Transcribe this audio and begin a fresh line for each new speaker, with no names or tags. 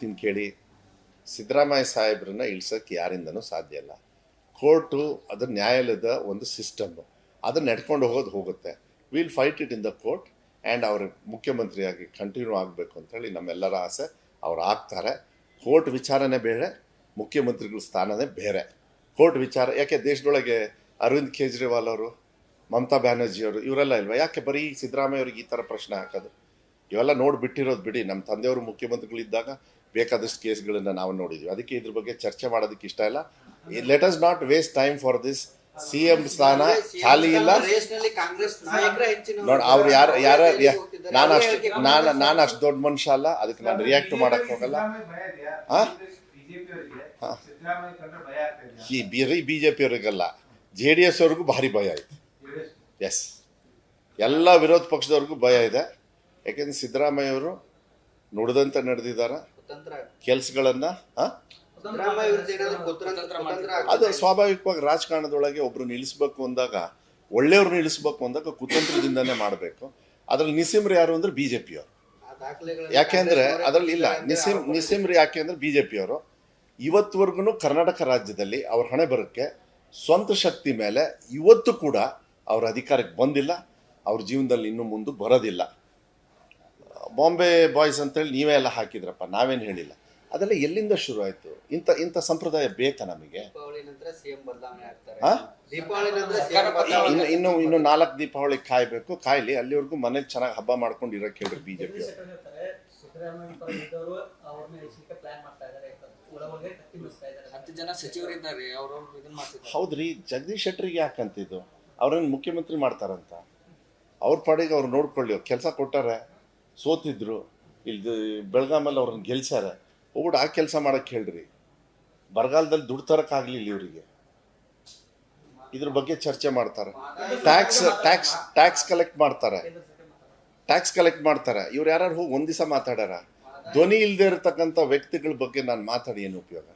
ಕೇಳಿ, ಸಿದ್ದರಾಮಯ್ಯ ಸಾಹೇಬ್ರನ್ನ ಇಳಿಸೋಕ್ಕೆ ಯಾರಿಂದನೂ ಸಾಧ್ಯ ಇಲ್ಲ. ಕೋರ್ಟು ಅದು ನ್ಯಾಯಾಲಯದ ಒಂದು ಸಿಸ್ಟಮ್, ಅದನ್ನ ನಡ್ಕೊಂಡು ಹೋಗುತ್ತೆ. Will fight it in the court and ಅವರು ಮುಖ್ಯಮಂತ್ರಿಯಾಗಿ ಕಂಟಿನ್ಯೂ ಆಗಬೇಕು ಅಂತೇಳಿ ನಮ್ಮೆಲ್ಲರ ಆಸೆ. ಅವ್ರು ಆಗ್ತಾರೆ. ಕೋರ್ಟ್ ವಿಚಾರನೇ ಬೇರೆ, ಮುಖ್ಯಮಂತ್ರಿಗಳ ಸ್ಥಾನನೇ ಬೇರೆ. ಕೋರ್ಟ್ ವಿಚಾರ ಯಾಕೆ ದೇಶದೊಳಗೆ ಅರವಿಂದ್ ಕೇಜ್ರಿವಾಲ್ ಅವರು, ಮಮತಾ ಬ್ಯಾನರ್ಜಿಯವರು ಇವರೆಲ್ಲ ಇಲ್ವಾ? ಯಾಕೆ ಬರೀ ಸಿದ್ದರಾಮಯ್ಯ ಅವ್ರಿಗೆ ಈ ಥರ ಪ್ರಶ್ನೆ ಹಾಕೋದು? ಇವೆಲ್ಲ ನೋಡಿಬಿಟ್ಟಿರೋದು ಬಿಡಿ. ನಮ್ಮ ತಂದೆಯವರು ಮುಖ್ಯಮಂತ್ರಿಗಳಿದ್ದಾಗ ಬೇಕಾದಷ್ಟು ಕೇಸ್ಗಳನ್ನು ನಾವು ನೋಡಿದ್ವಿ. ಅದಕ್ಕೆ ಇದ್ರ ಬಗ್ಗೆ ಚರ್ಚೆ ಮಾಡೋದಕ್ಕೆ ಇಷ್ಟ ಇಲ್ಲ. Let us not waste time for this. CM ಸ್ಥಾನ ಖಾಲಿ ಇಲ್ಲ ನೋಡಿ. ಅವ್ರು ಯಾರ ನಾನು ಅಷ್ಟು ದೊಡ್ಡ ಮನುಷ್ಯ ಅಲ್ಲ, ಅದಕ್ಕೆ ನಾನು ರಿಯಾಕ್ಟ್ ಮಾಡಕ್ ಹೋಗಲ್ಲ. BJP ಅವ್ರಿಗಲ್ಲ, JDS ಅವ್ರಿಗೂ ಭಾರಿ ಭಯ ಇದೆ. ಎಸ್, ಎಲ್ಲ ವಿರೋಧ ಪಕ್ಷದವ್ರಿಗೂ ಭಯ ಇದೆ. ಯಾಕೆಂದ್ರೆ ಸಿದ್ದರಾಮಯ್ಯ ಅವರು ನುಡಿದಂತೆ ನಡೆದಿದ್ದಾರೆ. ಕೆಲ್ಸಗಳನ್ನ ಅದು ಸ್ವಾಭಾವಿಕವಾಗಿ ರಾಜಕಾರಣದೊಳಗೆ ಒಬ್ರು ನಿಲ್ಲಿಸ್ಬೇಕು ಅಂದಾಗ, ಒಳ್ಳೆಯವ್ರು ನಿಲ್ಲಿಸ್ಬೇಕು ಅಂದಾಗ ಕುತಂತ್ರದಿಂದಾನೇ ಮಾಡಬೇಕು. ಅದ್ರಲ್ಲಿ ನಿಸಿಮ್ರು ಯಾರು ಅಂದ್ರೆ BJP ಅವರು. ಯಾಕೆಂದ್ರೆ ಅದ್ರಲ್ಲಿ ಇಲ್ಲ ನಿಸಿಮ್ರು ಯಾಕೆ ಅಂದ್ರೆ BJP ಅವರು ಇವತ್ತುವರೆಗೂ ಕರ್ನಾಟಕ ರಾಜ್ಯದಲ್ಲಿ ಅವ್ರ ಹಣೆ ಬರಕ್ಕೆ ಸ್ವಂತ ಶಕ್ತಿ ಮೇಲೆ ಇವತ್ತು ಕೂಡ ಅವ್ರ ಅಧಿಕಾರಕ್ಕೆ ಬಂದಿಲ್ಲ. ಅವ್ರ ಜೀವನದಲ್ಲಿ ಇನ್ನು ಮುಂದೆ ಬರೋದಿಲ್ಲ. ಬಾಂಬೆ ಬಾಯ್ಸ್ ಅಂತೇಳಿ ನೀವೇ ಎಲ್ಲ ಹಾಕಿದ್ರಪ್ಪ, ನಾವೇನು ಹೇಳಿಲ್ಲ. ಅದೆಲ್ಲ ಎಲ್ಲಿಂದ ಶುರು ಆಯ್ತು? ಇಂಥ ಸಂಪ್ರದಾಯ ಬೇಕಾ ನಮಗೆ? ಇನ್ನು 4 ದೀಪಾವಳಿ ಕಾಯ್ಬೇಕು. ಕಾಯ್ಲಿ, ಅಲ್ಲಿವರೆಗೂ ಮನೇಲಿ ಚೆನ್ನಾಗಿ ಹಬ್ಬ ಮಾಡ್ಕೊಂಡು ಇರಕ್ಕೆ ಹೇಳ್ರಿ BJP ಹೌದ್ರಿ. ಜಗದೀಶ್ ಶೆಟ್ಟರಿಗೆ ಯಾಕಂತಿದ್ದು? ಅವ್ರನ್ನ ಮುಖ್ಯಮಂತ್ರಿ ಮಾಡ್ತಾರಂತ ಅವ್ರ ಪಾಡಿಗೆ ಅವ್ರು ನೋಡ್ಕೊಳ್ಳಿ. ಕೆಲಸ ಕೊಟ್ಟಾರೆ, ಸೋತಿದ್ರು, ಇಲ್ಲಿ ಬೆಳಗಾಮಲ್ಲಿ ಅವ್ರನ್ನ ಗೆಲ್ಸಾರೆ. ಹೋಗ್ಬಿಟ್ಟು ಆ ಕೆಲಸ ಮಾಡಕ್ಕೆ ಹೇಳ್ರಿ. ಬರಗಾಲದಲ್ಲಿ ದುಡ್ಡು ತರಕ್ಕಾಗ್ಲಿಲ್ಲ ಇವರಿಗೆ. ಇದ್ರ ಬಗ್ಗೆ ಚರ್ಚೆ ಮಾಡ್ತಾರೆ. ಟ್ಯಾಕ್ಸ್ ಕಲೆಕ್ಟ್ ಮಾಡ್ತಾರೆ. ಇವ್ರು ಯಾರು ಹೋಗಿ ಒಂದ್ ದಿವಸ ಮಾತಾಡ್ಯಾರ? ಧ್ವನಿ ಇಲ್ಲದೆ ಇರತಕ್ಕಂಥ ವ್ಯಕ್ತಿಗಳ ಬಗ್ಗೆ ನಾನು ಮಾತಾಡಿ ಏನು ಉಪಯೋಗ?